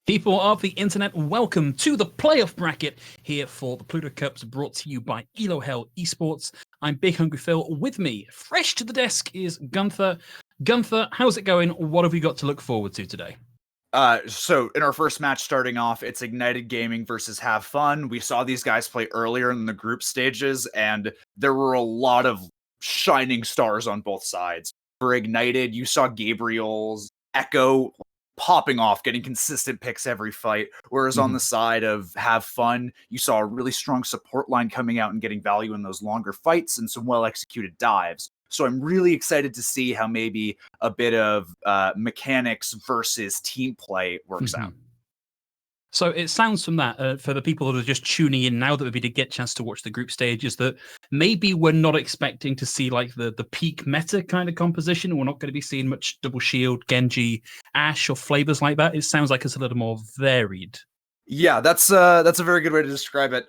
People of the internet, welcome to the playoff bracket here for the Pluto Cups, brought to you by Elo Hell Esports. I'm Big Hungry Phil. With me, fresh to the desk, is Gunther. Gunther, how's it going? What have we got to look forward to today? So in our first match starting off, it's Ignited Gaming versus Have Fun. We saw these guys play earlier in the group stages, and there were a lot of shining stars on both sides. For Ignited, you saw Gabriel's Echo popping off, getting consistent picks every fight. Whereas on the side of Have Fun, you saw a really strong support line coming out and getting value in those longer fights and some well-executed dives. So I'm really excited to see how maybe a bit of mechanics versus team play works out. So it sounds from that, for the people that are just tuning in now that maybe did get a chance to watch the group stages, that maybe we're not expecting to see like the peak meta kind of composition. We're not going to be seeing much double shield, Genji, Ashe, or flavors like that. It sounds like it's a little more varied. Yeah, that's a very good way to describe it.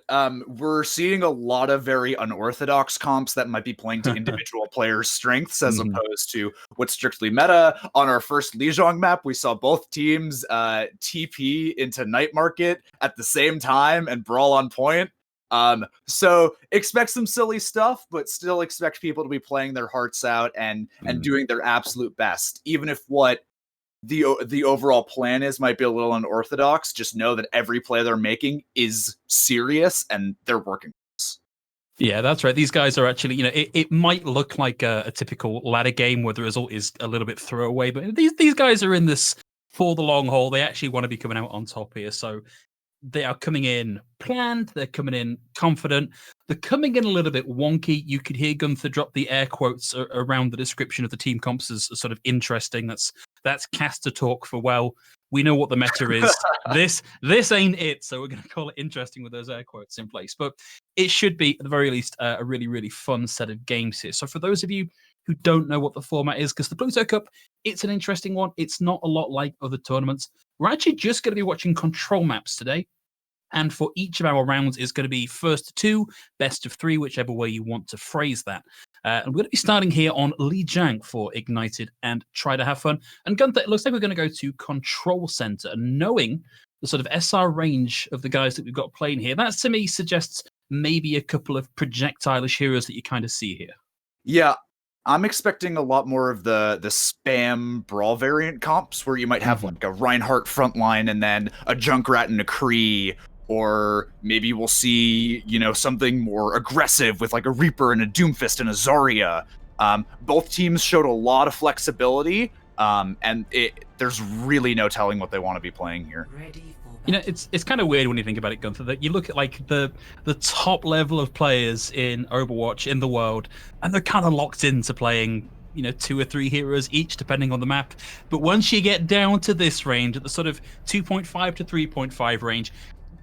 We're seeing a lot of very unorthodox comps that might be playing to individual players' strengths as opposed to what's strictly meta. On our first Lijiang map, we saw both teams TP into Night Market at the same time and brawl on point. So expect some silly stuff, but still expect people to be playing their hearts out and doing their absolute best, even if what the overall plan might be a little unorthodox. Just know that every play they're making is serious and they're working. Yeah, that's right. These guys are actually, it might look like a typical ladder game where the result is a little bit throwaway, but these guys are in this for the long haul. They actually want to be coming out on top here. So they are coming in planned. They're coming in confident. They're coming in a little bit wonky. You could hear Gunther drop the air quotes around the description of the team comps as sort of interesting. That's caster talk for, well, we know what the meta is. This ain't it. So we're going to call it interesting with those air quotes in place. But it should be, at the very least, a really, really fun set of games here. So for those of you who don't know what the format is, because the Pluto Cup, it's an interesting one. It's not a lot like other tournaments. We're actually just going to be watching control maps today. And for each of our rounds is going to be first to two, best of three, whichever way you want to phrase that. And we're going to be starting here on Lijiang for Ignited and Try to Have Fun. And Gunther, it looks like we're going to go to Control Center. And knowing the sort of SR range of the guys that we've got playing here, that to me suggests maybe a couple of projectile-ish heroes that you kind of see here. Yeah, I'm expecting a lot more of the spam brawl variant comps where you might have like a Reinhardt frontline and then a Junkrat and a Kree. Or maybe we'll see, something more aggressive with like a Reaper and a Doomfist and a Zarya. Both teams showed a lot of flexibility, and there's really no telling what they want to be playing here. It's kind of weird when you think about it, Gunther, that you look at like the top level of players in Overwatch in the world, and they're kind of locked into playing 2 or 3 heroes each, depending on the map. But once you get down to this range, at the sort of 2.5 to 3.5 range,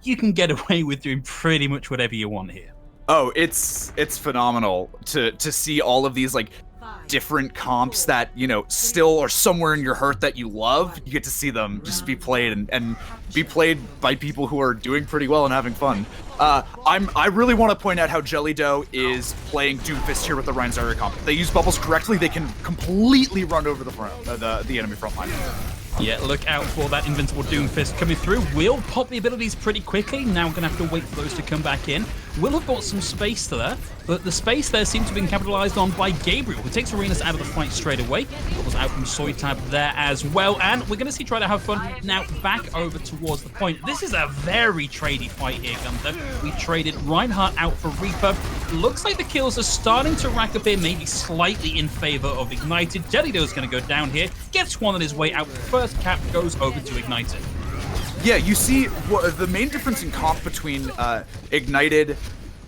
you can get away with doing pretty much whatever you want here. Oh, it's phenomenal to see all of these like different comps that still are somewhere in your heart that you love. You get to see them just be played and be played by people who are doing pretty well and having fun. I really want to point out how Jelly Dough is playing Doomfist here with the Rein Zarya comp. If they use bubbles correctly, they can completely run over the enemy front line. Yeah, look out for that invincible Doomfist coming through. Will pop the abilities pretty quickly. Now we're going to have to wait for those to come back in. Will have got some space to there, but the space there seems to have been capitalized on by Gabriel, who takes Arenas out of the fight straight away. That was out from Soitab there as well, and we're going to see Try to Have Fun now back over towards the point. This is a very tradey fight here, Gunther. We traded Reinhardt out for Reaper. Looks like the kills are starting to rack up here, maybe slightly in favor of Ignited. Jelly Dough's going to go down here, gets one on his way out. First cap goes over to Ignited. Yeah, you see, the main difference in comp between Ignited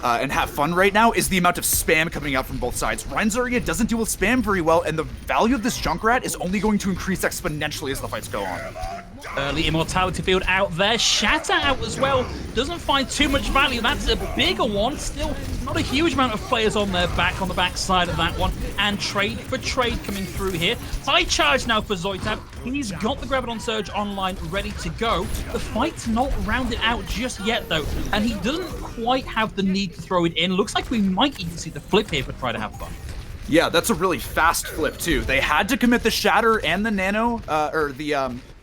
and Have Fun right now is the amount of spam coming out from both sides. Rein Zarya doesn't deal with spam very well, and the value of this Junkrat is only going to increase exponentially as the fights go on. Early Immortality field out there. Shatter out as well. Doesn't find too much value. That's a bigger one. Still not a huge amount of players on their back, on the back side of that one. And trade for trade coming through here. High charge now for Zoitab. He's got the Graviton Surge online, ready to go. The fight's not rounded out just yet, though. And he doesn't quite have the need to throw it in. Looks like we might even see the flip here for Try to Have Fun. Yeah, that's a really fast flip, too. They had to commit the Shatter and the Nano, or the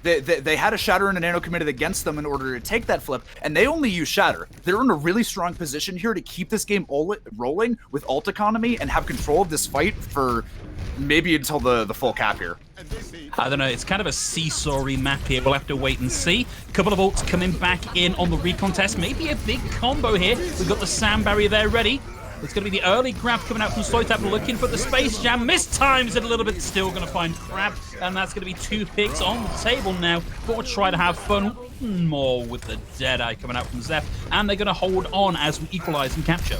They had a Shatter and a Nano committed against them in order to take that flip, and they only use Shatter. They're in a really strong position here to keep this game rolling with ult economy and have control of this fight for maybe until the full cap here. I don't know, it's kind of a seesaw-y map here. We'll have to wait and see. A couple of ults coming back in on the recontest. Maybe a big combo here. We've got the Sand Barrier there ready. It's going to be the early grab coming out from Sloytap, looking for the Space Jam. Mistimes it a little bit, still going to find Crab. And that's going to be 2 picks on the table now for Try to Have Fun. More with the Deadeye coming out from Zeph. And they're going to hold on as we equalize and capture.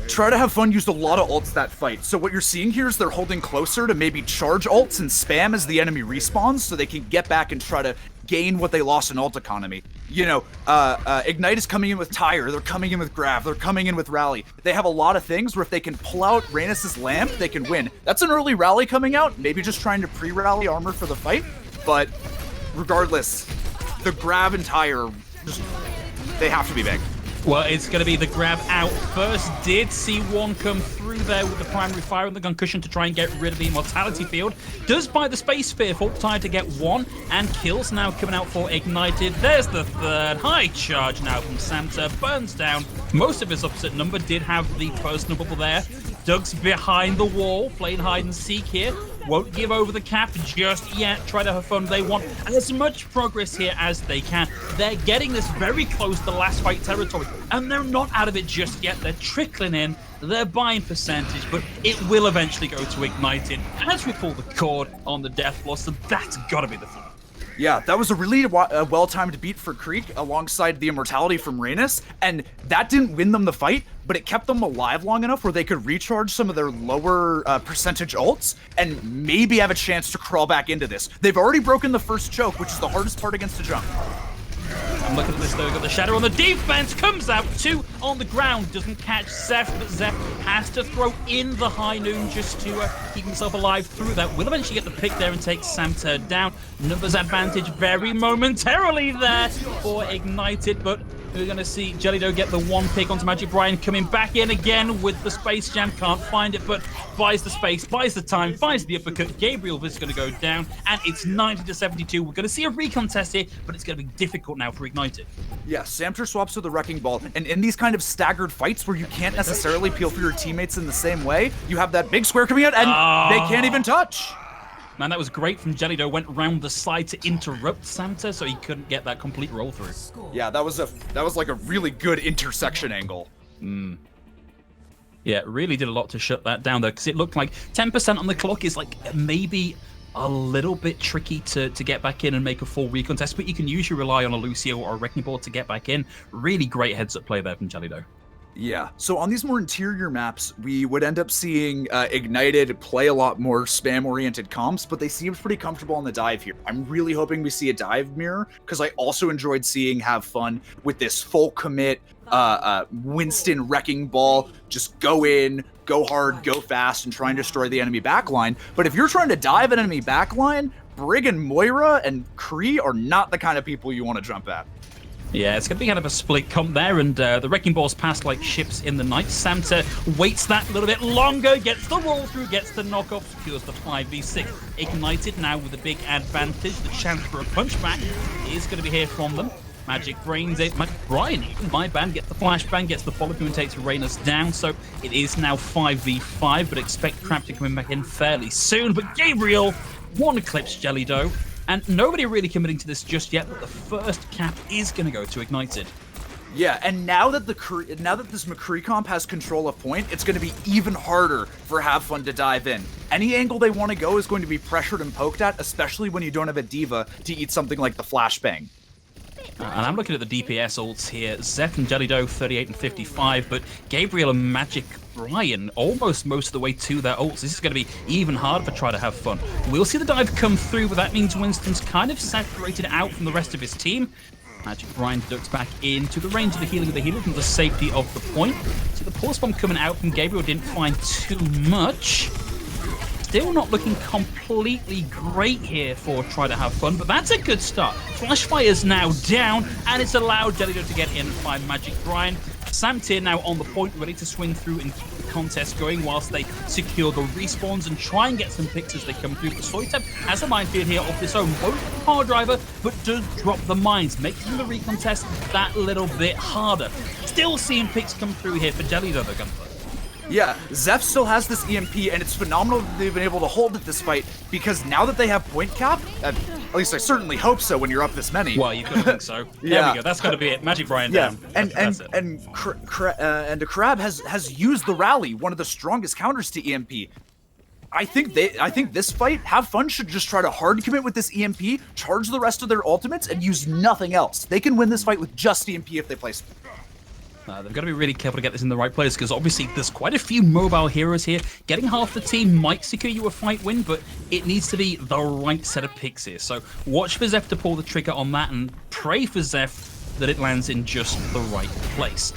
Try to Have Fun used a lot of ults that fight. So what you're seeing here is they're holding closer to maybe charge ults and spam as the enemy respawns so they can get back and try to gain what they lost in ult economy. You know, Ignite is coming in with Tire, they're coming in with Grav, they're coming in with Rally. They have a lot of things where if they can pull out Reynas' Lamp, they can win. That's an early Rally coming out, maybe just trying to pre-rally armor for the fight, but regardless, the Grav and Tire, they have to be big. Well, it's going to be the grab out first. Did see one come through there with the primary fire and the concussion to try and get rid of the immortality field. Does buy the space sphere for time to get one, and kills now coming out for Ignited. There's the third. High charge now from Santa. Burns down most of his upset number. Did have the personal bubble there. Doug's behind the wall, playing hide and seek here. Won't give over the cap just yet. Try to have fun. They want as much progress here as they can. They're getting this very close to last fight territory, and they're not out of it just yet. They're trickling in. They're buying percentage, but it will eventually go to Ignited as we pull the cord on the Death Blossom. That's got to be the thing. Yeah, that was a really well-timed beat for Creek alongside the immortality from Reynas, and that didn't win them the fight, but it kept them alive long enough where they could recharge some of their lower percentage ults and maybe have a chance to crawl back into this. They've already broken the first choke, which is the hardest part against the jump. I'm looking at this though, got the Shadow on the defense, comes out, 2 on the ground, doesn't catch Zeph, but Zeph has to throw in the High Noon just to keep himself alive through that. Will eventually get the pick there and take Samter down. Numbers advantage very momentarily there for Ignited, but we're going to see Jellydoe get the 1 pick onto Magic Brian, coming back in again with the Space Jam. Can't find it, but buys the space, buys the time, buys the uppercut. Gabriel is going to go down, and it's 90-72. We're going to see a recontest here, but it's going to be difficult now for Ignited. Yeah, Samter swaps to the Wrecking Ball, and in these kind of staggered fights where you can't necessarily peel for your teammates in the same way, you have that big square coming out, and they can't even touch. Man, that was great from Jellydoe. Went round the side to interrupt Samter, so he couldn't get that complete roll through. Yeah, that was like a really good intersection angle. Yeah, it really did a lot to shut that down, though, because it looked like 10% on the clock is like maybe a little bit tricky to get back in and make a full recontest, but you can usually rely on a Lucio or a Wrecking Ball to get back in. Really great heads-up play there from Jellydoe. Yeah, so on these more interior maps, we would end up seeing Ignited play a lot more spam-oriented comps, but they seemed pretty comfortable on the dive here. I'm really hoping we see a dive mirror, because I also enjoyed seeing Have Fun with this full commit, Winston Wrecking Ball, just go in, go hard, go fast, and try and destroy the enemy backline. But if you're trying to dive an enemy backline, Brig and Moira and Kree are not the kind of people you want to jump at. Yeah, it's going to be kind of a split comp there, and the Wrecking Balls pass like ships in the night. Samter waits that a little bit longer, gets the roll through, gets the knock-off, secures the 5v6. Ignited now with a big advantage. The chance for a punchback is going to be here from them. Magic Brains it. Brian, even my band, gets the flashbang, gets the follow-through and takes Reynas down. So it is now 5v5, but expect Crab to come back in fairly soon. But Gabriel, 1 clips Jellydoe. And nobody really committing to this just yet, but the first cap is going to go to Ignited. Yeah, and now that this McCree comp has control of point, it's going to be even harder for Have Fun to dive in. Any angle they want to go is going to be pressured and poked at, especially when you don't have a diva to eat something like the flashbang. And I'm looking at the DPS ults here. Zeph and Jellydoe 38 and 55, but Gabriel and Magic Brian almost most of the way to their ults. This is going to be even harder for Try to Have Fun. We'll see the dive come through, but that means Winston's kind of separated out from the rest of his team. Magic Brian ducks back into the range of the healing from the safety of the point. So the pulse bomb coming out from Gabriel didn't find too much. Still not looking completely great here for Try to Have Fun, but that's a good start. Flashfire's now down, and it's allowed Jellydoe to get in and find Magic Brian. Samtir now on the point, ready to swing through and keep the contest going whilst they secure the respawns and try and get some picks as they come through. But Soiteb has a minefield here of this own, won't power driver, but does drop the mines, making the recontest that little bit harder. Still seeing picks come through here for Jelly though, Gunther. Yeah, Zeph still has this EMP, and it's phenomenal that they've been able to hold it this fight, because now that they have point cap, at least I certainly hope so when you're up this many. Well, you could think so. There Yeah. we go. That's got to be it. Magic Brian Yeah, down. and That's it. the Crab has used the rally, one of the strongest counters to EMP. I think this fight, Have Fun should just try to hard commit with this EMP, charge the rest of their ultimates, and use nothing else. They can win this fight with just EMP if they place it. They've got to be really careful to get this in the right place because obviously there's quite a few mobile heroes here. Getting half the team might secure you a fight win, but it needs to be the right set of picks here. So watch for Zeph to pull the trigger on that and pray for Zeph that it lands in just the right place.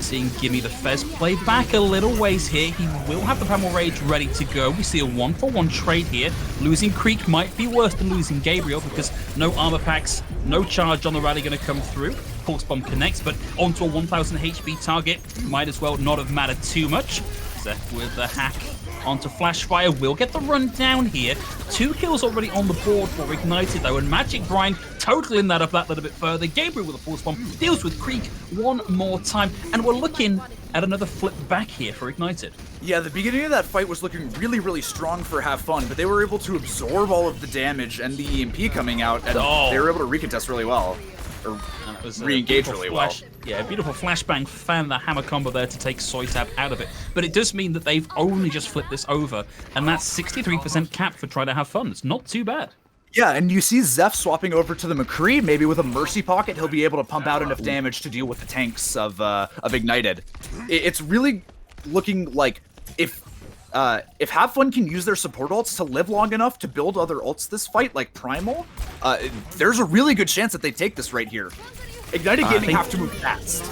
Seeing Gimme the Fez play back a little ways here. He will have the Primal Rage ready to go. We see a 1-for-1 trade here. Losing Creek might be worse than losing Gabriel because no armor packs, no charge on the rally going to come through. Pulse Bomb connects, but onto a 1000 HP target might as well not have mattered too much. Zeph with the hack onto Flashfire will get the run down here. 2 kills already on the board for Ignited though, and Magic Brian totaling that up that little bit further. Gabriel with a Pulse Bomb deals with Creek one more time, and we're looking at another flip back here for Ignited. Yeah, the beginning of that fight was looking really, really strong for Have Fun, but they were able to absorb all of the damage and the EMP coming out, and they were able to recontest really well. Or re-engage really well. Yeah, beautiful flashbang, fan the hammer combo there to take Soiteb out of it. But it does mean that they've only just flipped this over, and that's 63% cap for Try to Have Fun. It's not too bad. Yeah, and you see Zeph swapping over to the McCree. Maybe with a Mercy Pocket, he'll be able to pump out enough damage to deal with the tanks of Ignited. It's really looking like if Have Fun can use their support ults to live long enough to build other ults this fight, like Primal, there's a really good chance that they take this right here. Ignited Gaming have to move fast.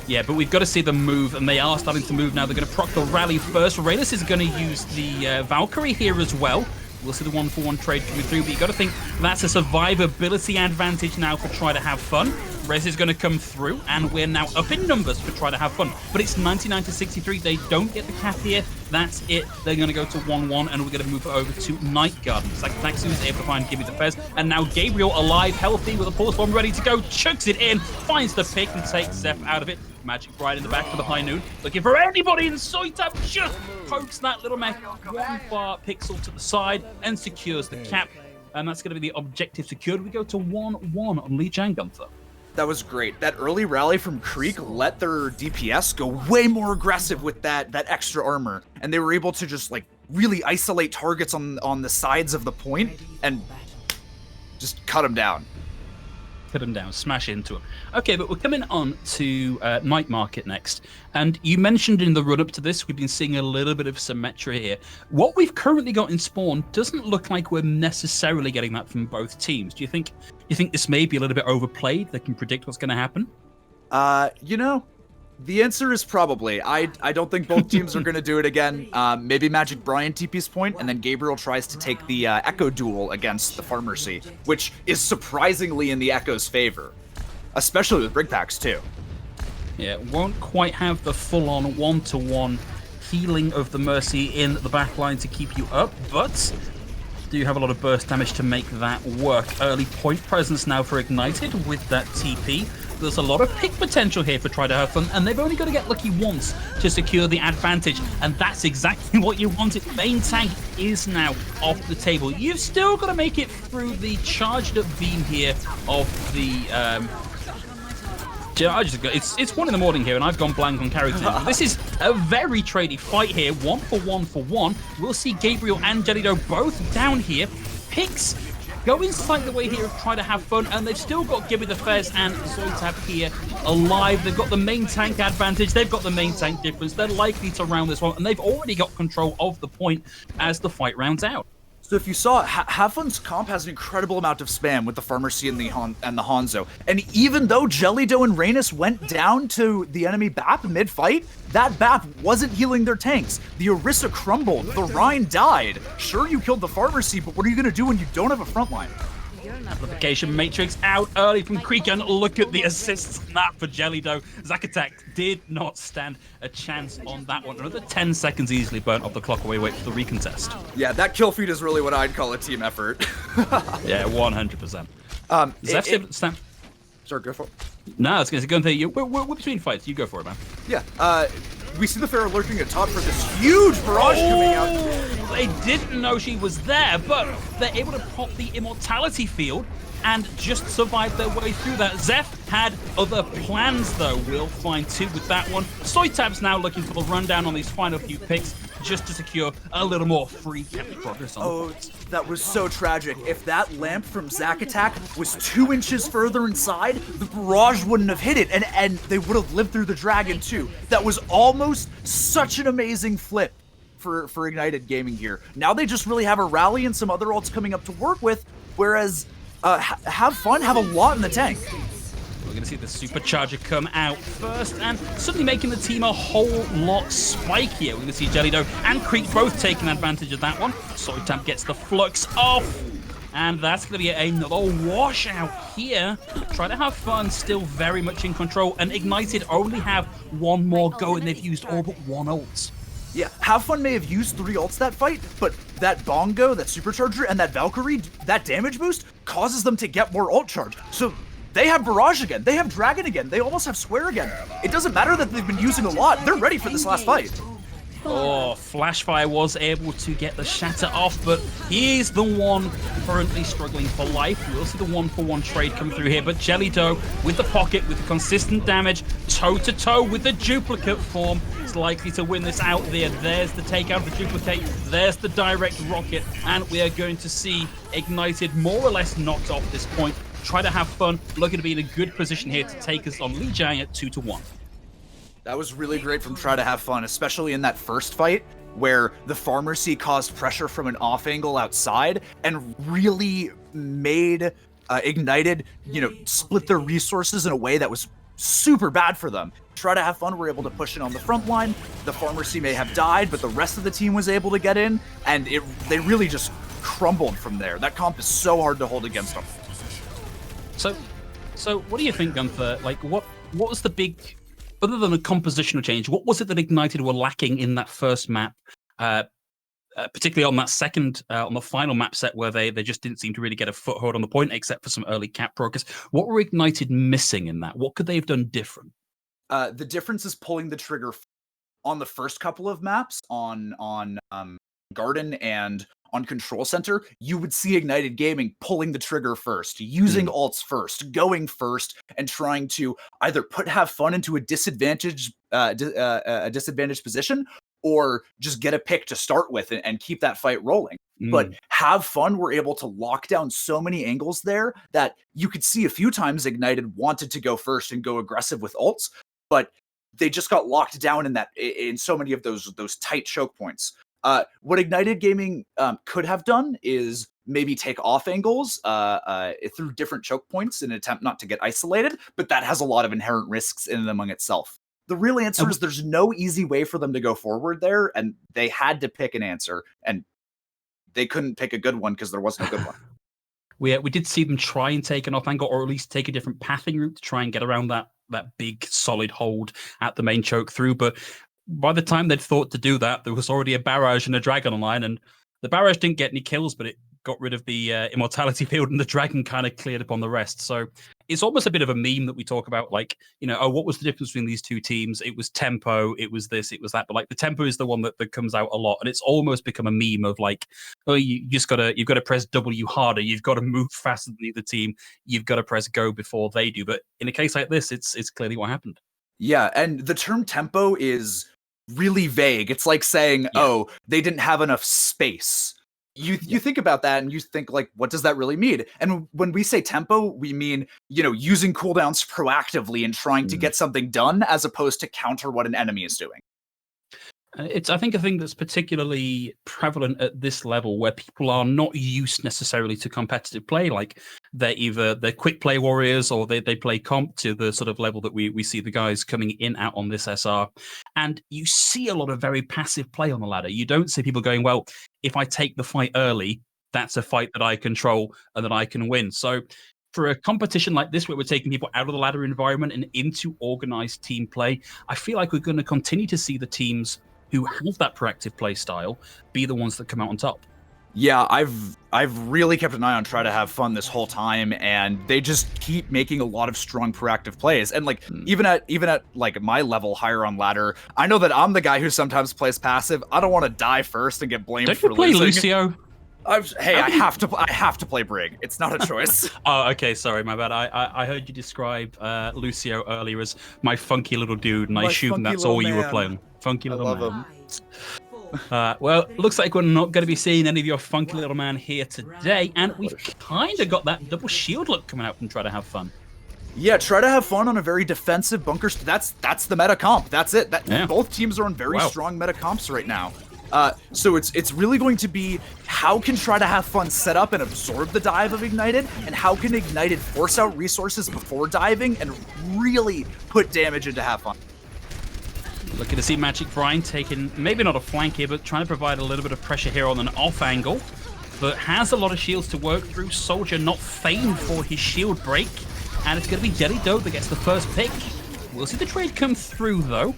Yeah, but we've got to see them move, and they are starting to move now. They're going to proc the rally first. Rayless is going to use the Valkyrie here as well. We'll see the 1-for-1 trade coming through, but you've got to think that's a survivability advantage now for Try to Have Fun. Rez is going to come through, and we're now up in numbers for Try to Have Fun. But it's 99 to 63. They don't get the cap here. That's it. They're going to go to 1-1, and we're going to move it over to Night Garden. Saxu is able to find Gimme the Fez, and now Gabriel alive, healthy, with a Pulse Bomb ready to go. Chucks it in, finds the pick, and takes Zeph out of it. Magic Brian in the back for the high noon. Looking for anybody in Soiteb. Just pokes that little mech 1 bar pixel to the side and secures the cap. And that's going to be the objective secured. We go to 1-1 on Lee Jang Gunther. That was great. That early rally from Creek let their DPS go way more aggressive with that extra armor. And they were able to just like really isolate targets on the sides of the point and just cut them down. Put him down, smash into him. Okay, but we're coming on to Night Market next. And you mentioned in the run-up to this, we've been seeing a little bit of symmetry here. What we've currently got in Spawn doesn't look like we're necessarily getting that from both teams. Do you think this may be a little bit overplayed? They can predict what's going to happen? You know, the answer is probably. I don't think both teams are going to do it again. Maybe Magic Brian TP's point, and then Gabriel tries to take the Echo duel against the Pharmacy, which is surprisingly in the Echo's favor, especially with Brig Packs too. Yeah, won't quite have the full-on one-to-one healing of the Mercy in the back line to keep you up, but do have a lot of burst damage to make that work. Early point presence now for Ignited with that TP. There's a lot of pick potential here for Try to Have Fun, and they've only got to get lucky once to secure the advantage, and that's exactly what you wanted. Main tank is now off the table. You've still got to make it through the charged up beam here of the it's 1 in the morning here, and I've gone blank on characters. This is a very tradey fight here. 1-for-1 for 1. We'll see Gabriel and Jellido both down here. Picks going slightly the way here of Try to Have Fun, and they've still got Gimme the Fez and Soiteb here alive. They've got the main tank advantage. They've got the main tank difference. They're likely to round this one, and they've already got control of the point as the fight rounds out. So if you saw, Have Fun's comp has an incredible amount of spam with the Pharmacy and the Hanzo. And even though Jellido and Rhaenys went down to the enemy BAP mid-fight, that BAP wasn't healing their tanks. The Orisa crumbled, the Rhine died. Sure, you killed the Pharmacy, but what are you going to do when you don't have a front line? Amplification Matrix out early from Creek, and look at the assists on that for Jellydo. Zakatak did not stand a chance on that one. Another 10 seconds easily burnt off the clock away, wait for the recontest. Yeah, that kill feed is really what I'd call a team effort. Yeah, 100%. Stand. Sorry, go for it. No, I was going to go and say, we're between fights. You go for it, man. Yeah, we see the Pharaoh lurking at top for this huge barrage coming out. They didn't know she was there, but they're able to pop the immortality field and just survive their way through that. Zeph had other plans, though. We'll find two with that one. Soytab's now looking for the rundown on these final few picks just to secure a little more free capture progress on the points. That was so tragic. If that lamp from Zakatak was 2 inches further inside, the barrage wouldn't have hit it, and they would have lived through the dragon too. That was almost such an amazing flip for Ignited Gaming here. Now they just really have a rally and some other ults coming up to work with, whereas have fun, have a lot in the tank. We're going to see the supercharger come out first and suddenly making the team a whole lot spikier. We're going to see Jellydo and Creek both taking advantage of that one. Soytab gets the flux off. And that's going to be another washout here. Try to have fun, still very much in control. And Ignited only have one more go, and they've used all but one ult. Yeah, Have Fun may have used 3 ults that fight, but that Bongo, that Supercharger, and that Valkyrie, that damage boost, causes them to get more ult charge. So they have Barrage again, they have Dragon again, they almost have Square again. It doesn't matter that they've been using a lot, they're ready for this last fight. Oh, Flashfire was able to get the shatter off, but he's the one currently struggling for life. We'll see the 1-for-1 trade come through here, but Jellydo with the pocket, with the consistent damage, toe-to-toe with the duplicate form, is likely to win this out there. There's the takeout of the duplicate, there's the direct rocket, and we are going to see Ignited more or less knocked off this point. Try to have fun, looking to be in a good position here to take us on Lee Jiang at 2-1. That was really great from Try to Have Fun, especially in that first fight where the Pharmacy caused pressure from an off angle outside and really made Ignited, split their resources in a way that was super bad for them. Try to Have Fun were able to push in on the front line. The Pharmacy may have died, but the rest of the team was able to get in, and they really just crumbled from there. That comp is so hard to hold against them. So what do you think, Gunther? Like, what was the big... Other than a compositional change, what was it that Ignited were lacking in that first map, particularly on that second, on the final map set where they just didn't seem to really get a foothold on the point, except for some early cap progress? What were Ignited missing in that? What could they have done different? The difference is pulling the trigger on the first couple of maps on Garden and on Control Center. You would see Ignited Gaming pulling the trigger first, using ults first, going first, and trying to either Have Fun into a disadvantaged position, or just get a pick to start with and keep that fight rolling. But Have Fun were able to lock down so many angles there that you could see a few times Ignited wanted to go first and go aggressive with ults, but they just got locked down in so many of those tight choke points. What Ignited Gaming could have done is maybe take off angles through different choke points in an attempt not to get isolated, but that has a lot of inherent risks in and among itself. The real answer is there's no easy way for them to go forward there, and they had to pick an answer, and they couldn't pick a good one because there wasn't a good one. We did see them try and take an off angle, or at least take a different pathing route to try and get around that big solid hold at the main choke through, but by the time they'd thought to do that, there was already a barrage and a dragon online, and the barrage didn't get any kills, but it got rid of the immortality field, and the dragon kind of cleared up on the rest. So it's almost a bit of a meme that we talk about, like, what was the difference between these two teams? It was tempo, it was this, it was that, but like the tempo is the one that comes out a lot, and it's almost become a meme of like, oh, you've got to press W harder, you've got to move faster than the other team, you've got to press go before they do. But in a case like this, it's clearly what happened. Yeah, and the term tempo is really vague. It's like saying, oh, they didn't have enough space. You think about that and you think, like, what does that really mean? And when we say tempo, we mean, using cooldowns proactively and trying to get something done as opposed to counter what an enemy is doing. It's, I think, a thing that's particularly prevalent at this level, where people are not used necessarily to competitive play. Like they're quick play warriors, or they play comp to the sort of level that we see the guys coming in out on this SR. And you see a lot of very passive play on the ladder. You don't see people going, well, if I take the fight early, that's a fight that I control and that I can win. So for a competition like this, where we're taking people out of the ladder environment and into organized team play, I feel like we're going to continue to see the teams who have that proactive play style be the ones that come out on top. Yeah, I've really kept an eye on Try to Have Fun this whole time, and they just keep making a lot of strong proactive plays. And like even at like my level higher on ladder, I know that I'm the guy who sometimes plays passive. I don't want to die first and get blamed Don't for you play losing. Lucio? Hey, I have to play Brig. It's not a choice. Oh, okay, sorry, my bad. I heard you describe Lucio earlier as my funky little dude, and I assumed that's all you were playing. Funky little man. Him. Well, looks like we're not going to be seeing any of your funky little man here today, and we've kind of got that double shield look coming out from Try to Have Fun. Yeah, Try to Have Fun on a very defensive bunker. That's the meta comp. That's it. Both teams are on very strong meta comps right now. So it's really going to be how can Try to Have Fun set up and absorb the dive of Ignited, and how can Ignited force out resources before diving and really put damage into Have Fun. Looking to see Magic Brian taking, maybe not a flank here, but trying to provide a little bit of pressure here on an off angle. But has a lot of shields to work through. Soldier not famed for his shield break. And it's going to be Jelly Doe that gets the first pick. We'll see the trade come through, though.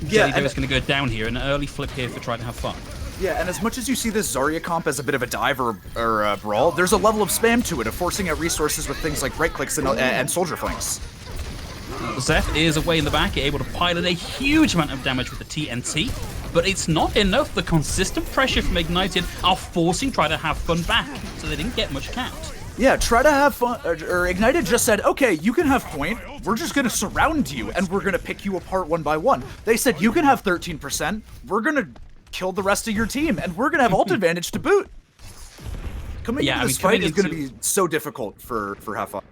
Yeah, Jelly Doe is going to go down here. An early flip here for Try to Have Fun. Yeah, and as much as you see this Zarya comp as a bit of a dive or a brawl, there's a level of spam to it, of forcing out resources with things like right clicks and soldier flanks. Zeph is away in the back, able to pilot a huge amount of damage with the TNT, but it's not enough. The consistent pressure from Ignited are forcing Try to Have Fun back, so they didn't get much count. Yeah, Try to Have Fun, or Ignited just said, okay, you can have point, we're just going to surround you, and we're going to pick you apart one by one. They said, you can have 13%, we're going to kill the rest of your team, and we're going to have ult advantage to boot. Coming into this fight is going to be so difficult for Have Fun.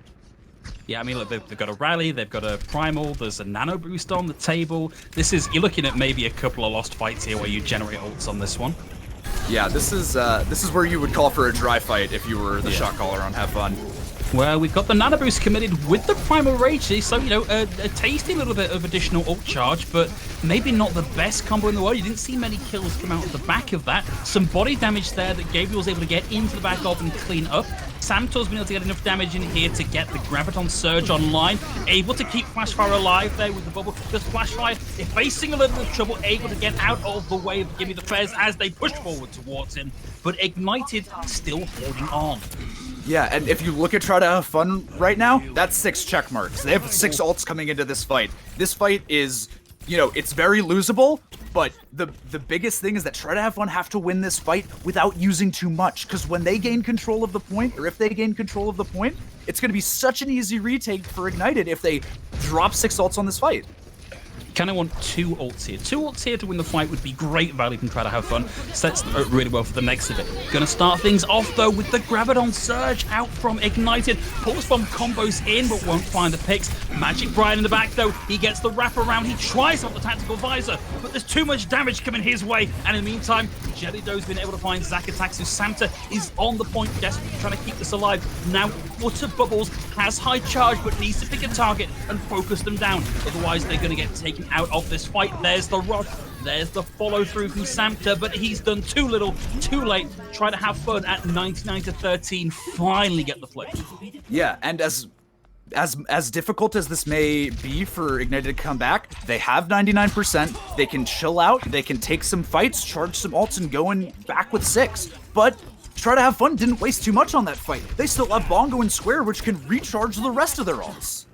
Yeah, I mean, look, they've got a rally, they've got a primal, there's a nano boost on the table. You're looking at maybe a couple of lost fights here where you generate ults on this one. Yeah, this is where you would call for a dry fight if you were the shot caller on Have Fun. Well, we've got the nano boost committed with the primal rage, so a tasty little bit of additional ult charge, but maybe not the best combo in the world. You didn't see many kills come out of the back of that. Some body damage there that Gabriel was able to get into the back of and clean up. Samtor's been able to get enough damage in here to get the Graviton Surge online, able to keep Flashfire alive there with the bubble, because Flashfire is facing a little bit of trouble, able to get out of the way of Gimme the Fez as they push forward towards him, but Ignited still holding on. Yeah, and if you look at Try to Have Fun right now, that's 6 check marks. They have 6 ults coming into this fight. This fight is, it's very losable, but the biggest thing is that Try to Have Fun have to win this fight without using too much, because when they gain control of the point, or if they gain control of the point, it's going to be such an easy retake for Ignited if they drop 6 ults on this fight. Kind of want 2 ults here. 2 ults here to win the fight would be great value from Try to Have Fun. Sets really well for the next of it. Gonna start things off though with the Graviton Surge out from Ignited. Pulse Bomb combos in but won't find the picks. Magic Brian in the back though. He gets the wrap around. He tries out the Tactical Visor, but there's too much damage coming his way. And in the meantime, Jelly Doe's been able to find Zac attacks. So Samta is on the point, desperately trying to keep this alive. Now, Water Bubbles has high charge but needs to pick a target and focus them down. Otherwise, they're going to get taken out of this fight. There's the rush. There's the follow through from Samta, but he's done too little, too late. Try to Have Fun at 99-13. Finally get the flip. Yeah, and as difficult as this may be for Ignited to come back, they have 99%. They can chill out. They can take some fights, charge some ults, and go in back with 6. But Try to Have Fun didn't waste too much on that fight. They still have Bongo and Square, which can recharge the rest of their ults.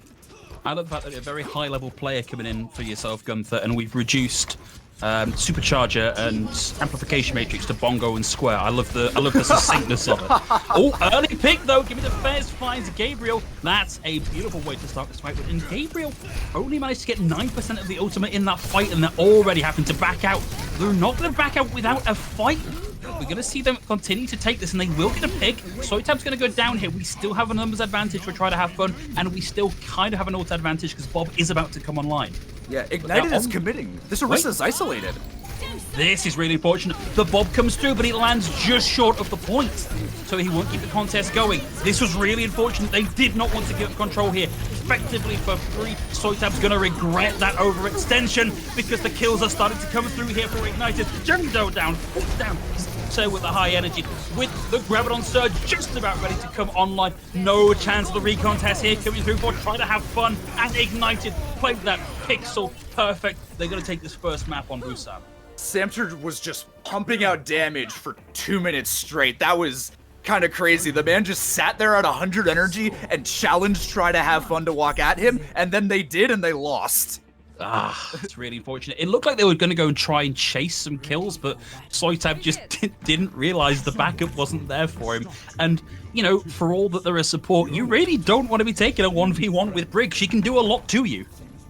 I love the fact that a very high-level player coming in for yourself, Gunther, and we've reduced Supercharger and Amplification Matrix to Bongo and Square. I love the succinctness of it. Oh, early pick though. Give me the Fez, finds Gabriel. That's a beautiful way to start this fight. And Gabriel only managed to get 9% of the ultimate in that fight, and they're already having to back out. They're not going to back out without a fight. We're going to see them continue to take this, and they will get a pick. Soitab's going to go down here. We still have a numbers advantage for Try to Have Fun, and we still kind of have an ult advantage because Bob is about to come online. Yeah, Ignited is committing. This Orisa's isolated. This is really unfortunate. The Bob comes through, but he lands just short of the point. So he won't keep the contest going. This was really unfortunate. They did not want to give up control here. Effectively for free. Soitab's going to regret that overextension because the kills are starting to come through here for Ignited. Jelly Doe down. Down. Samter with the high energy, with the Graviton Surge just about ready to come online. No chance of the recon test here coming through for Try to Have Fun, and Ignited played that pixel perfect. They're going to take this first map on Busan. Samter was just pumping out damage for 2 minutes straight. That was kind of crazy. The man just sat there at 100 energy and challenged Try to Have Fun to walk at him, and then they did, and they lost. It's really unfortunate. It looked like they were going to go and try and chase some kills, but Soitab just didn't realize the backup wasn't there for him. And, you know, for all that there is support, you really don't want to be taking a 1v1 with Brig. She can do a lot to you.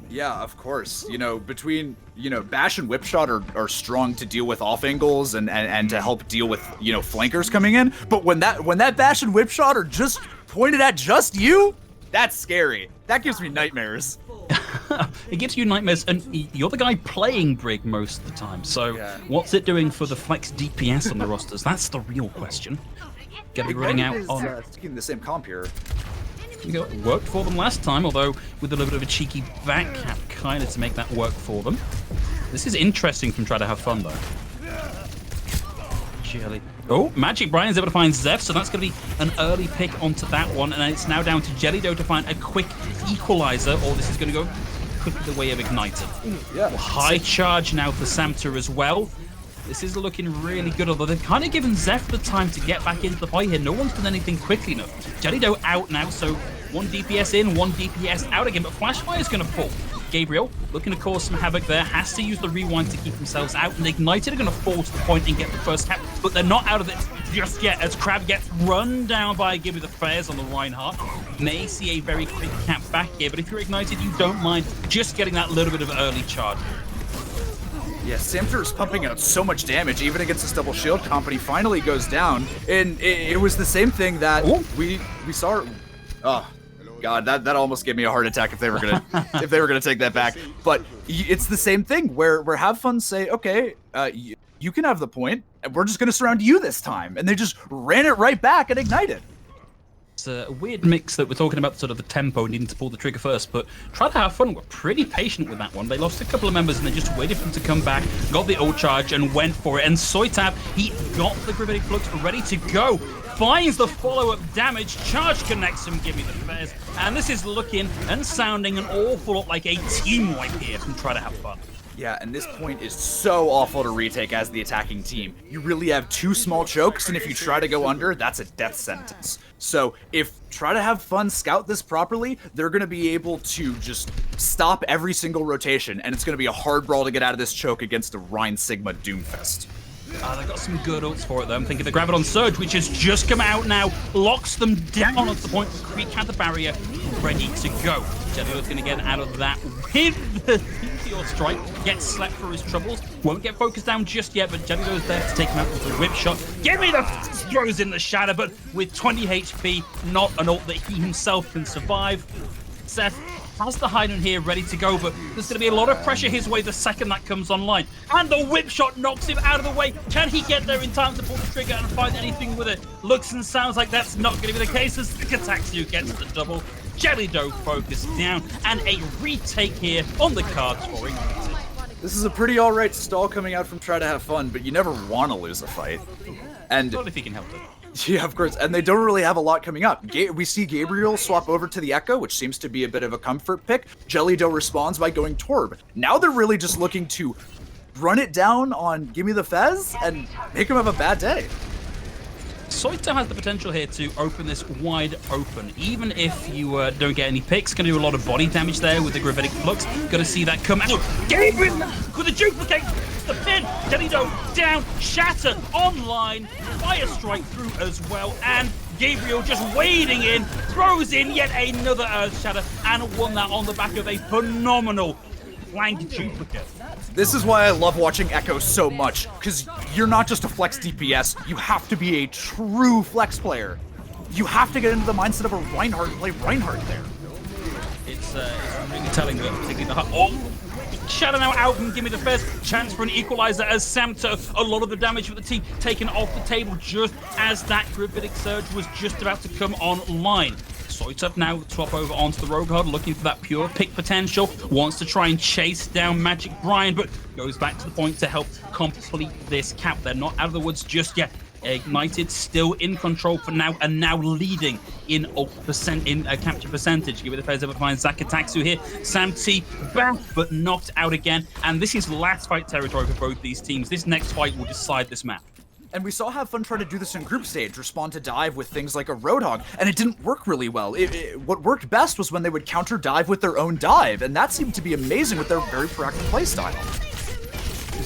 Yeah, of course. You know, between, you know, Bash and Whipshot are strong to deal with off angles and to help deal with, you know, flankers coming in. But when that Bash and Whipshot are just pointed at just you, that's scary. That gives me nightmares. It gives you nightmares, and you're the guy playing Brig most of the time. So what's it doing for the flex DPS on the rosters? That's the real question. Gonna be running out on sticking the same comp here. It worked for them last time, although with a little bit of a cheeky backcap kind of to make that work for them. This is interesting from Try to Have Fun, though. Jelly. Oh, Magic Brian's able to find Zeph, so that's going to be an early pick onto that one, and it's now down to Jelly Dough to find a quick equalizer, or this is going to go quickly the way of Ignited. Yeah. High charge now for Samter as well. This is looking really good, although they've kind of given Zeph the time to get back into the fight here. No one's done anything quickly enough. Jelly Dough out now, so one DPS in, one DPS out again, but Flashfire is going to pull. Gabriel looking to cause some havoc there, has to use the rewind to keep themselves out, and Ignited are going to fall to the point and get the first cap, but they're not out of it just yet as Crab gets run down by Gibby the Fairs on the Reinhardt. May see a very quick cap back here, but if you're Ignited, you don't mind just getting that little bit of early charge. Yeah, Samter is pumping out so much damage, even against this double shield comp, and he finally goes down. And it was the same thing that we saw. Oh God, that almost gave me a heart attack if they were gonna take that back. But it's the same thing where Have Fun say, okay, you can have the point, and we're just gonna surround you this time, and they just ran it right back and ignited. It's a weird mix that we're talking about sort of the tempo and needing to pull the trigger first, but Try to Have Fun were pretty patient with that one. They lost a couple of members and they just waited for them to come back, got the ult charge and went for it. And Soitab, he got the Gravitic Flux ready to go. Finds the follow-up damage, charge connects him, give me the Fairs. And this is looking and sounding an awful lot like a team wipe here from Try to Have Fun. Yeah, and this point is so awful to retake as the attacking team. You really have two small chokes, and if you try to go under, that's a death sentence. So if Try to Have Fun scout this properly, they're going to be able to just stop every single rotation, and it's going to be a hard brawl to get out of this choke against a Rhine Sigma Doomfest. They've got some good ults for it, though. I'm thinking the Graviton Surge, which has just come out now, locks them down at the point where Creek had the barrier ready to go. Jelly's going to get out of that with the Meteor Strike, gets slept for his troubles, won't get focused down just yet, but Jelly's there to take him out with the whip shot. Give me the throws in the shadow, but with 20 HP, not an ult that he himself can survive. Seth has the Hydron here ready to go, but there's going to be a lot of pressure his way the second that comes online. And the whip shot knocks him out of the way. Can he get there in time to pull the trigger and find anything with it? Looks and sounds like that's not going to be the case as Pikachu gets the double. Jelly Dough focused down, and a retake here on the cards for Ignited. This is a pretty alright stall coming out from Try to Have Fun, but you never want to lose a fight. And not if he can help it. Yeah, of course, and they don't really have a lot coming up. We see Gabriel swap over to the Echo, which seems to be a bit of a comfort pick. Jelly Dough responds by going Torb. Now they're really just looking to run it down on Gimme the Fez and make him have a bad day. Soito has the potential here to open this wide open. Even if you don't get any picks, going to do a lot of body damage there with the Gravitic Flux. Going to see that come out. Gabriel with the duplicate. The pin. Jelly Dough down. Shatter online. Fire strike through as well. And Gabriel just wading in. Throws in yet another Earth Shatter. And won that on the back of a phenomenal flank duplicate. This is why I love watching Echo so much, because you're not just a flex DPS, you have to be a true flex player. You have to get into the mindset of a Reinhardt and play Reinhardt there. It's really telling, particularly the Shadow now out and give me the first chance for an equalizer as Samter, a lot of the damage for the team taken off the table just as that Gravitic Surge was just about to come online. Soitov now swap over onto the Rogue Hard, looking for that pure pick potential. Wants to try and chase down Magic Brian, but goes back to the point to help complete this cap. They're not out of the woods just yet. Ignited still in control for now, and now leading in capture percentage. Give it a phase over to find Zakataksu here. Sam T back, but knocked out again. And this is last fight territory for both these teams. This next fight will decide this map. And we saw Have Fun try to do this in group stage, respond to dive with things like a Roadhog, and it didn't work really well. What worked best was when they would counter dive with their own dive, and that seemed to be amazing with their very proactive playstyle.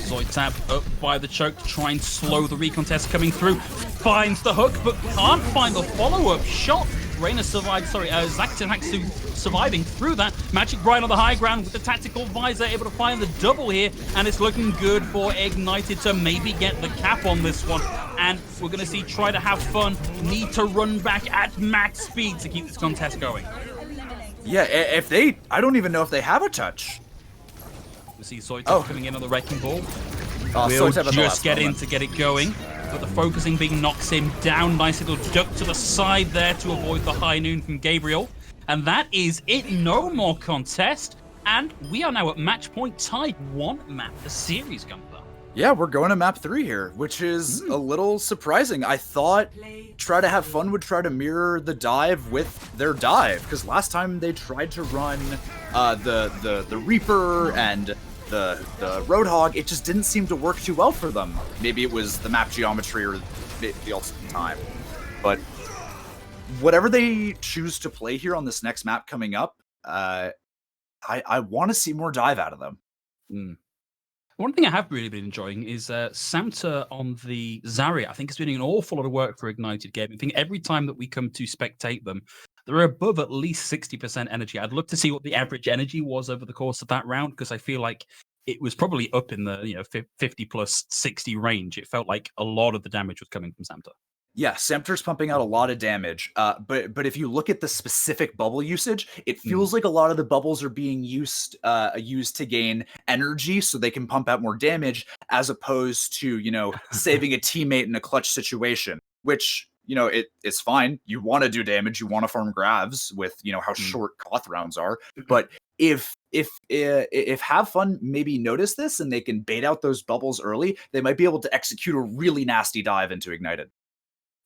Zoitab up by the choke to try and slow the recontest coming through. Finds the hook, but can't find the follow-up shot. Reina survived, Zakataksu surviving through that. Magic Brian on the high ground with the tactical visor, able to find the double here, and it's looking good for Ignited to maybe get the cap on this one. And we're going to see Try to Have Fun need to run back at max speed to keep this contest going. Yeah, I don't even know if they have a touch. We see Soitov coming in on the Wrecking Ball. We'll just get in to get it going. But the focusing being knocks him down. Nice little duck to the side there to avoid the high noon from Gabriel. And that is it. No more contest. And we are now at match point, tied 1 map the series, Gunther. Yeah, we're going to map 3 here, which is a little surprising. I thought Try to Have Fun would try to mirror the dive with their dive, because last time they tried to run the Reaper and the Roadhog, it just didn't seem to work too well for them. Maybe it was the map geometry or the ultimate time. But whatever they choose to play here on this next map coming up, I want to see more dive out of them. One thing I have really been enjoying is Samta on the Zarya. I think it's been doing an awful lot of work for Ignited Gaming. I think every time that we come to spectate them, they're above at least 60% energy. I'd love to see what the average energy was over the course of that round, because I feel like it was probably up in the 50 plus 60 range. It felt like a lot of the damage was coming from Samta. Yeah, Samter's pumping out a lot of damage, but if you look at the specific bubble usage, it feels like a lot of the bubbles are being used to gain energy so they can pump out more damage, as opposed to, saving a teammate in a clutch situation, which, it's fine. You want to do damage, you want to farm grabs with, how short Koth rounds are, but if Have Fun maybe notice this and they can bait out those bubbles early, they might be able to execute a really nasty dive into Ignited.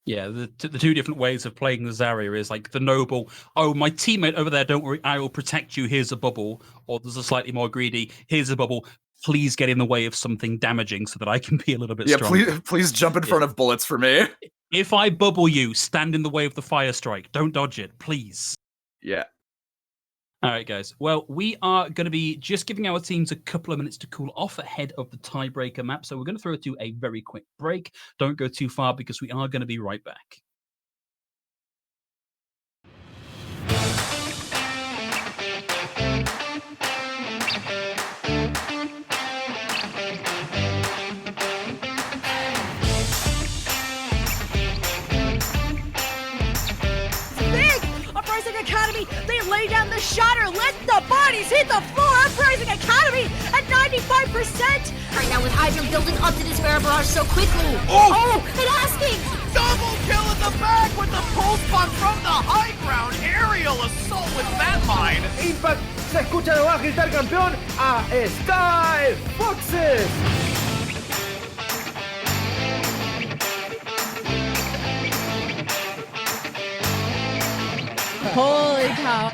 Yeah, the 2 different ways of playing the Zarya is like the noble, oh, my teammate over there, don't worry, I will protect you, here's a bubble. Or there's a slightly more greedy, here's a bubble, please get in the way of something damaging so that I can be a little bit stronger. Yeah, please jump in front of bullets for me. If I bubble you, stand in the way of the fire strike. Don't dodge it, please. Yeah. All right, guys. Well, we are going to be just giving our teams a couple of minutes to cool off ahead of the tiebreaker map. So we're going to throw it to a very quick break. Don't go too far because we are going to be right back. Academy, they lay down the shatter, let the bodies hit the floor. Uprising Academy at 95%. Right now with Hydra building up to this Bear Barrage so quickly. Oh, and asking. Double kill in the back with the pulse bomb from the high ground. Aerial assault with that mine. Impact se escucha de abajo gritar campeón a Sky Foxes. Holy cow.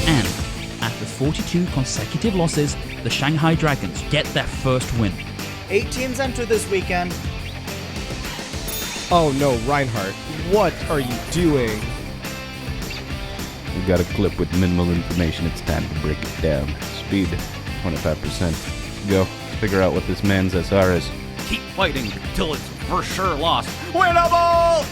And after 42 consecutive losses, the Shanghai Dragons get their first win. 8 teams enter this weekend. Oh no, Reinhardt, what are you doing? We got a clip with minimal information. It's time to break it down. Speed, 25%. Go. Figure out what this man's SR is. Keep fighting till it's for sure lost. Winnable!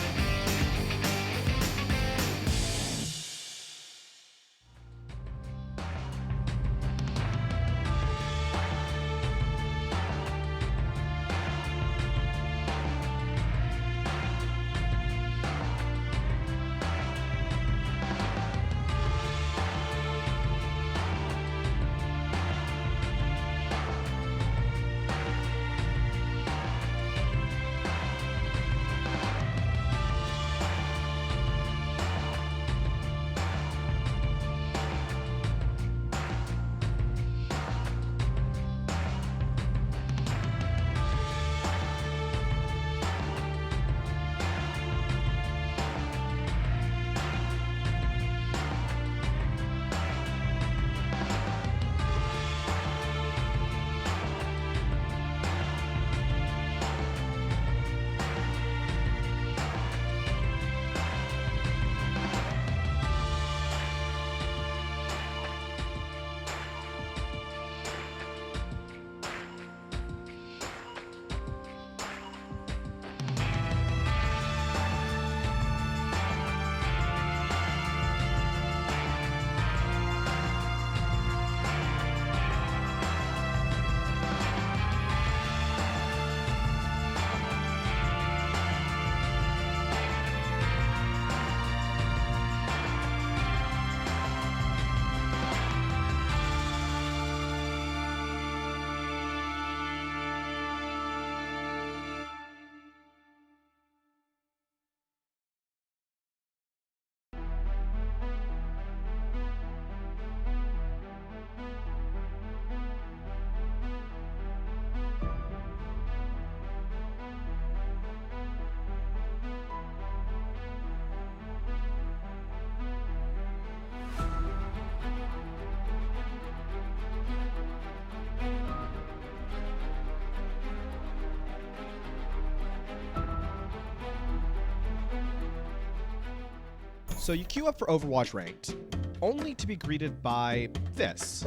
So you queue up for Overwatch Ranked, only to be greeted by this,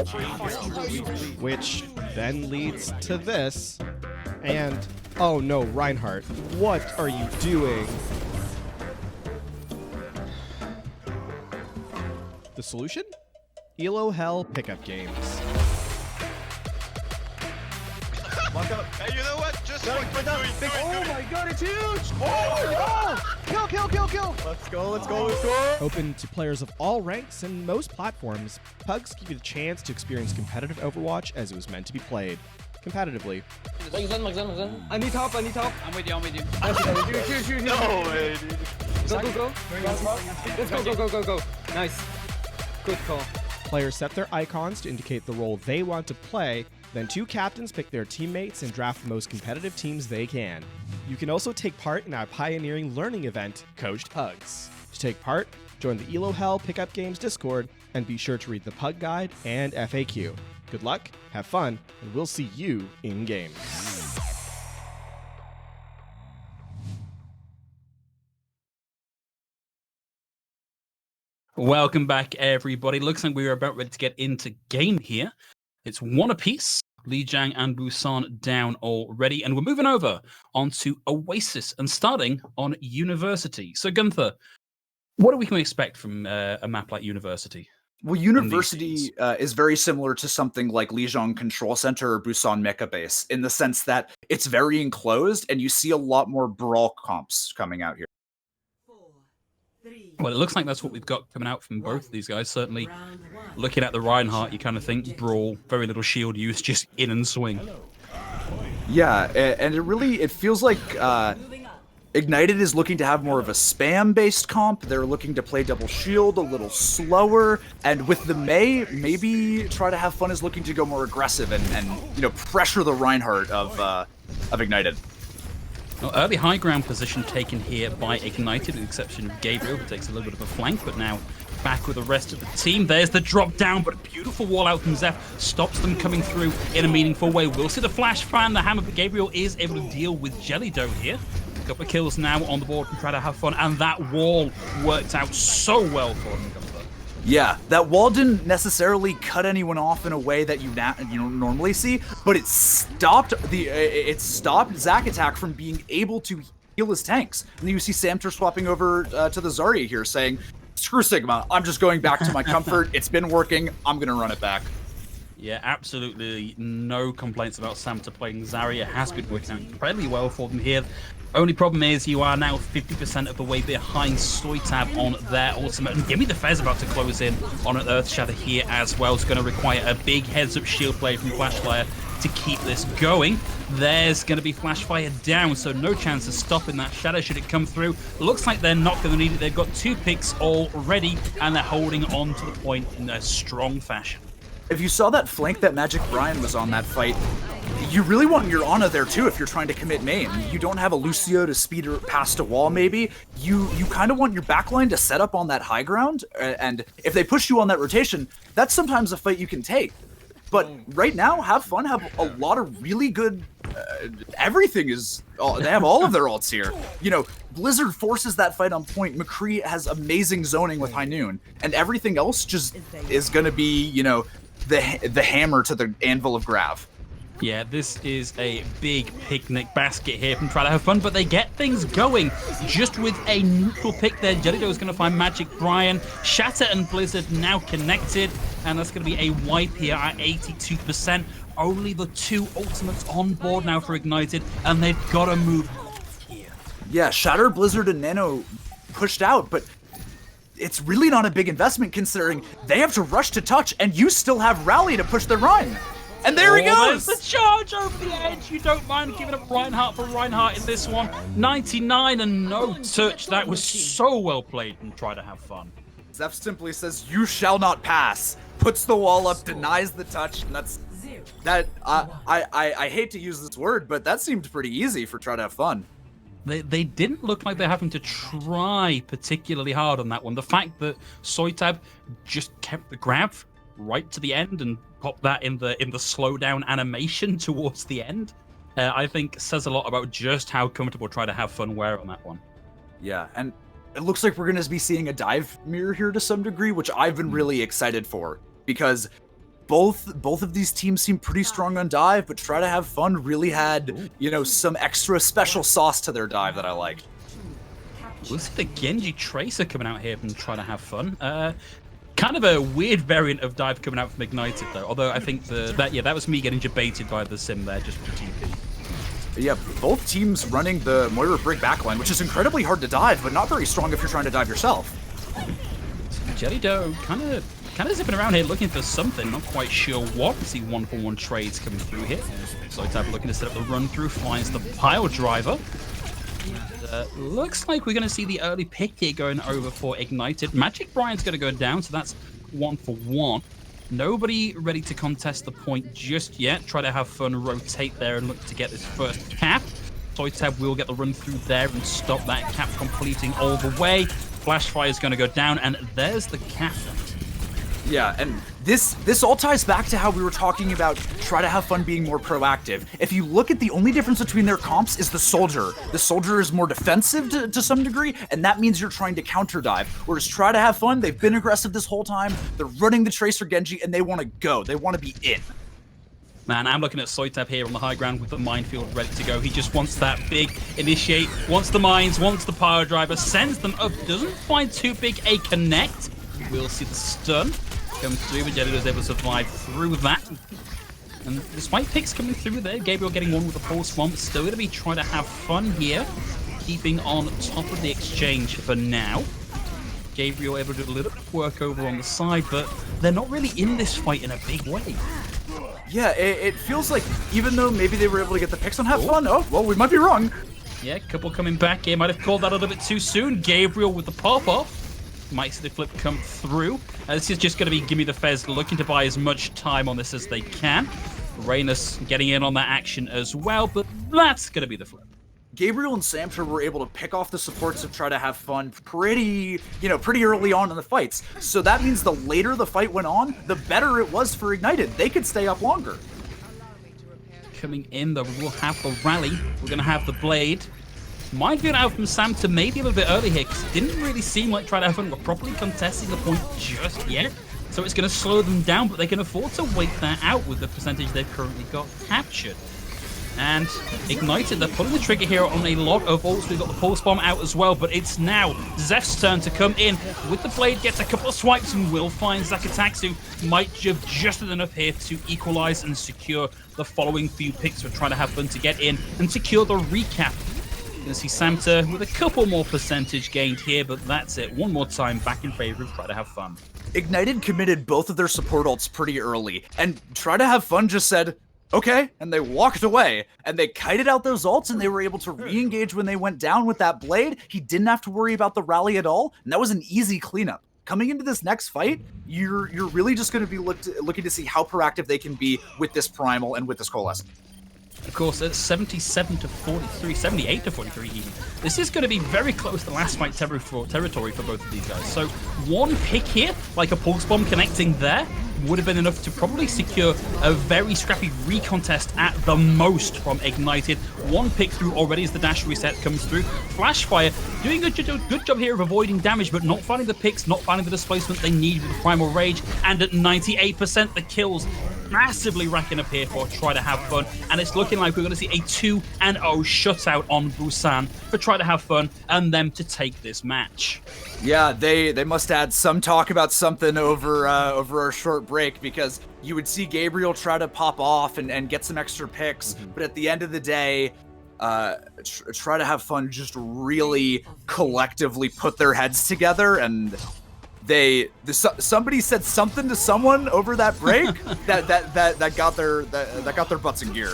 which then leads to this, and oh no, Reinhardt, what are you doing? The solution? Elo Hell pickup games. Hey, you know what? Just fucking do it. Oh my god, it's huge! Oh! Kill! Let's go! Open to players of all ranks and most platforms, Pugs give you the chance to experience competitive Overwatch as it was meant to be played. Competitively. I need help. I'm with you. Shoot. No way, dude. Go. Let's go. Nice. Good call. Players set their icons to indicate the role they want to play, then two captains pick their teammates and draft the most competitive teams they can. You can also take part in our pioneering learning event, Coached Pugs. To take part, join the Elo Hell Pickup Games Discord, and be sure to read the Pug Guide and FAQ. Good luck, have fun, and we'll see you in-game. Welcome back, everybody. Looks like we are about ready to get into game here. It's one apiece. Lijiang and Busan down already. And we're moving over onto Oasis and starting on University. So, Gunther, what do we can expect from a map like University? Well, University is very similar to something like Lijiang Control Center or Busan Mecha Base in the sense that it's very enclosed and you see a lot more brawl comps coming out here. Well, it looks like that's what we've got coming out from both of these guys. Certainly, looking at the Reinhardt, you kind of think brawl, very little shield use, just in and swing. Yeah, and it feels like Ignited is looking to have more of a spam-based comp. They're looking to play double shield a little slower, and with the Mei, maybe Try to Have Fun is looking to go more aggressive and pressure the Reinhardt of Ignited. Well, early high ground position taken here by Ignited, with the exception of Gabriel, who takes a little bit of a flank, but now back with the rest of the team. There's the drop down, but a beautiful wall out from Zeph stops them coming through in a meaningful way. We'll see the flash fan, the hammer, but Gabriel is able to deal with Jelly Dough here. A couple of kills now on the board and Try to Have Fun, and that wall worked out so well for him. Yeah, that wall didn't necessarily cut anyone off in a way that you normally see, but it stopped Zac Attack from being able to heal his tanks. And then you see Samter swapping over to the Zarya here, saying, "Screw Sigma, I'm just going back to my comfort. It's been working. I'm gonna run it back." Yeah, absolutely no complaints about Samter playing Zarya. Has been working out incredibly well for them here. Only problem is you are now 50% of the way behind Soitab on their ultimate. And Gimme the Fez about to close in on an Earth Shatter here as well. It's going to require a big heads-up shield play from Flashfire to keep this going. There's going to be Flashfire down, so no chance of stopping that Shadow should it come through. Looks like they're not going to need it. They've got 2 picks already, and they're holding on to the point in a strong fashion. If you saw that flank that Magic Brian was on that fight, you really want your Ana there too if you're trying to commit main. You don't have a Lucio to speed her past a wall maybe. You kind of want your backline to set up on that high ground, and if they push you on that rotation, that's sometimes a fight you can take. But right now, Have Fun have a lot of really good... everything is... they have all of their ults here. Blizzard forces that fight on point. McCree has amazing zoning with High Noon. And everything else just is going to be, the hammer to the anvil of Grav. Yeah, this is a big picnic basket here from Try to Have Fun, but they get things going just with a neutral pick there. Jelly Dough is going to find Magic Brian. Shatter and Blizzard now connected, and that's going to be a wipe here at 82%. Only the 2 ultimates on board now for Ignited, and they've got to move here. Yeah, Shatter, Blizzard, and Nano pushed out, but it's really not a big investment considering they have to rush to touch, and you still have Rally to push the run. And there he goes! There's the charge over the edge. You don't mind giving up Reinhardt for Reinhardt in this one. 99 and no touch. That was so well played and Try to Have Fun. Zeph simply says, "You shall not pass." Puts the wall up, denies the touch, and I hate to use this word, but that seemed pretty easy for Try to Have Fun. They didn't look like they're having to try particularly hard on that one. The fact that Soitab just kept the grab right to the end and popped that in the slowdown animation towards the end, I think says a lot about just how comfortable Try to Have Fun were on that one. Yeah, and it looks like we're going to be seeing a dive mirror here to some degree, which I've been really excited for, because both of these teams seem pretty strong on dive, but Try to Have Fun really had, you know, some extra special sauce to their dive that I liked. We'll see the Genji Tracer coming out here and Try to Have Fun. Kind of a weird variant of dive coming out from Ignited, though. Although I think that was me getting debated by the sim there just for TP. Yeah, both teams running the Moira Brig backline, which is incredibly hard to dive, but not very strong if you're trying to dive yourself. Jelly Doe kind of zipping around here looking for something, not quite sure what. We see 1-for-1 trades coming through here. Soitab looking to set up the run through, finds the pile driver. And, looks like we're going to see the early pick here going over for Ignited. Magic Brian's going to go down, so that's 1-for-1. Nobody ready to contest the point just yet. Try to have fun, rotate there, and look to get this first cap. Soitab will get the run through there and stop that cap completing all the way. Flashfire is going to go down, and there's the cap. Yeah, and this all ties back to how we were talking about Try to Have Fun being more proactive. If you look at the only difference between their comps is the Soldier. The Soldier is more defensive to some degree, and that means you're trying to counter dive. Whereas Try to Have Fun, they've been aggressive this whole time. They're running the Tracer Genji, and they want to go. They want to be in. Man, I'm looking at Soitab here on the high ground with the minefield ready to go. He just wants that big initiate, wants the mines, wants the power driver, sends them up, doesn't find too big a connect. We'll see the stun come through, but Jelly was able to survive through that. And despite picks coming through there, Gabriel getting one with the Pulse Swamp, still going to be trying to have fun here, keeping on top of the exchange for now. Gabriel able to do a little bit of work over on the side, but they're not really in this fight in a big way. Yeah, it feels like even though maybe they were able to get the picks on Have Fun, oh, well, we might be wrong. Yeah, a couple coming back here. Might have called that a little bit too soon. Gabriel with the pop-off. Might see the flip come through. This is just going to be Gimme the Fez looking to buy as much time on this as they can. Rainus getting in on that action as well, but that's going to be the flip. Gabriel and Samter were able to pick off the supports to Try to Have Fun pretty early on in the fights. So that means the later the fight went on, the better it was for Ignited. They could stay up longer. Coming in, though, we will have the rally. We're going to have the blade. Minefield out from Samter maybe a little bit early here, because it didn't really seem like Try to Have Fun were properly contesting the point just yet. So it's going to slow them down, but they can afford to wait that out with the percentage they've currently got captured. And Ignited, they're pulling the trigger here on a lot of ults. We've got the Pulse Bomb out as well, but it's now Zeph's turn to come in with the blade, gets a couple of swipes and will find Zakataxu. Might have just enough here to equalize and secure the following few picks for Try to Have Fun to get in and secure the recap. Going to see Samter with a couple more percentage gained here, but that's it. One more time back in favor of Try to Have Fun. Ignited committed both of their support ults pretty early, and Try to Have Fun just said, okay, and they walked away, and they kited out those ults, and they were able to re-engage when they went down with that blade. He didn't have to worry about the rally at all, and that was an easy cleanup. Coming into this next fight, you're really just going to be looking to see how proactive they can be with this Primal and with this Coalescent. Of course, it's 77 to 43, 78 to 43 even. This is going to be very close to last fight territory for both of these guys. So one pick here, like a Pulse Bomb connecting there, would have been enough to probably secure a very scrappy recontest at the most from Ignited. One pick through already as the dash reset comes through. Flashfire doing a good job here of avoiding damage, but not finding the picks, not finding the displacement they need with the Primal Rage. And at 98%, the kills massively racking up here for Try to Have Fun. And it's looking like we're going to see a 2-0 shutout on Busan for Try to Have Fun and them to take this match. Yeah, they must add some talk about something over our short break, because you would see Gabriel try to pop off and get some extra picks, but at the end of the day, Try to Have Fun just really collectively put their heads together, and somebody said something to someone over that break that got their butts in gear.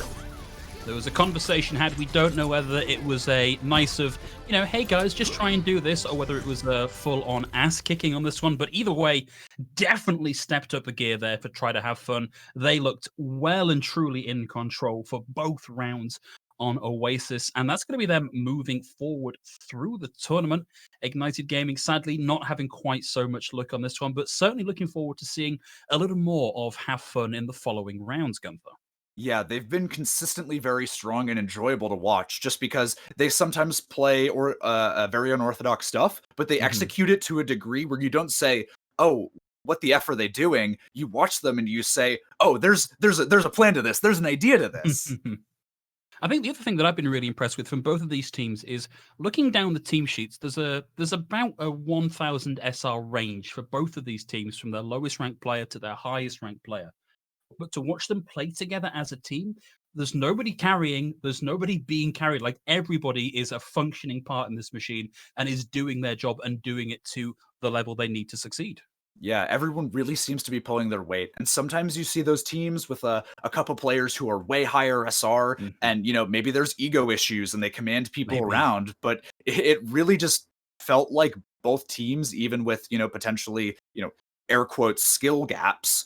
There was a conversation had. We don't know whether it was a nice of, hey guys, just try and do this, or whether it was a full-on ass-kicking on this one. But either way, definitely stepped up a gear there for Try to Have Fun. They looked well and truly in control for both rounds on Oasis, and that's going to be them moving forward through the tournament. Ignited Gaming, sadly, not having quite so much luck on this one, but certainly looking forward to seeing a little more of Have Fun in the following rounds, Gunther. Yeah, they've been consistently very strong and enjoyable to watch just because they sometimes play or very unorthodox stuff, but they Mhm. execute it to a degree where you don't say, "Oh, what the f are they doing?" You watch them and you say, "Oh, there's a plan to this. There's an idea to this." I think the other thing that I've been really impressed with from both of these teams is looking down the team sheets. There's about a 1,000 SR range for both of these teams, from their lowest ranked player to their highest ranked player. But to watch them play together as a team, there's nobody carrying, there's nobody being carried. Like, everybody is a functioning part in this machine and is doing their job and doing it to the level they need to succeed. Yeah, everyone really seems to be pulling their weight. And sometimes you see those teams with a couple players who are way higher SR, Mhm. and maybe there's ego issues and they command people Maybe. around, but it really just felt like both teams, even with, potentially, air quotes skill gaps,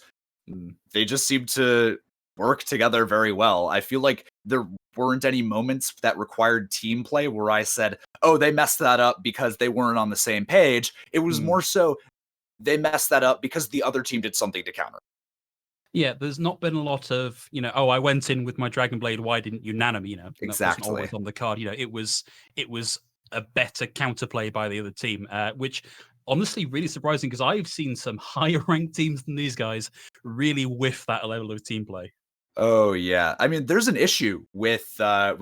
they just seemed to work together very well. I feel like there weren't any moments that required team play where I said, "Oh, they messed that up because they weren't on the same page." It was Mm. more so they messed that up because the other team did something to counter. Yeah, there's not been a lot of, oh, I went in with my Dragon Blade, why didn't you nano me? That wasn't Exactly. always on the card. It was a better counterplay by the other team, which honestly really surprising, because I've seen some higher ranked teams than these guys really whiff that level of team play. Oh yeah. I mean, there's an issue with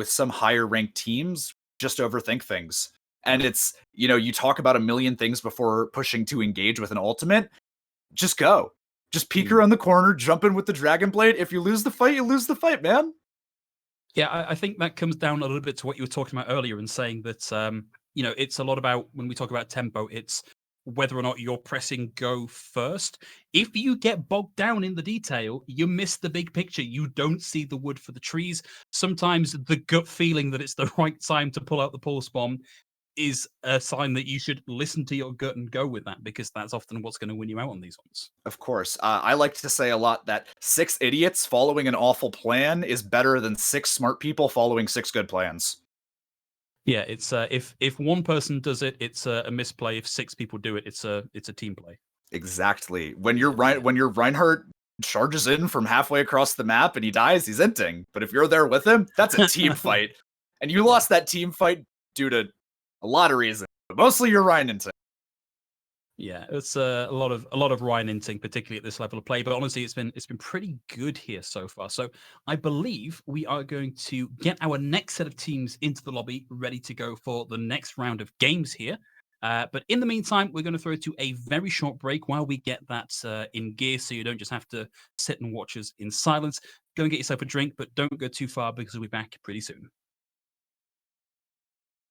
some higher ranked teams just overthink things. And it's, you talk about a million things before pushing to engage with an ultimate. Just go. Just peek Mm. around the corner, jump in with the Dragon Blade. If you lose the fight, you lose the fight, man. Yeah, I think that comes down a little bit to what you were talking about earlier, and saying that it's a lot about, when we talk about tempo, it's whether or not you're pressing go first. If you get bogged down in the detail, you miss the big picture. You don't see the wood for the trees. Sometimes the gut feeling that it's the right time to pull out the pulse bomb is a sign that you should listen to your gut and go with that, because that's often what's going to win you out on these ones. Of course. I like to say a lot that 6 idiots following an awful plan is better than 6 smart people following 6 good plans. Yeah, it's if one person does it, it's a misplay. If six people do it, it's a team play. Exactly. Yeah. When your Reinhardt charges in from halfway across the map and he dies, he's inting. But if you're there with him, that's a team fight. And you lost that team fight due to a lot of reasons, but mostly your Ryan inting. Yeah, it's a lot of Ryan inting, particularly at this level of play. But honestly, it's been pretty good here so far. So I believe we are going to get our next set of teams into the lobby, ready to go for the next round of games here. But in the meantime, we're going to throw it to a very short break while we get that in gear, so you don't just have to sit and watch us in silence. Go and get yourself a drink, but don't go too far, because we'll be back pretty soon.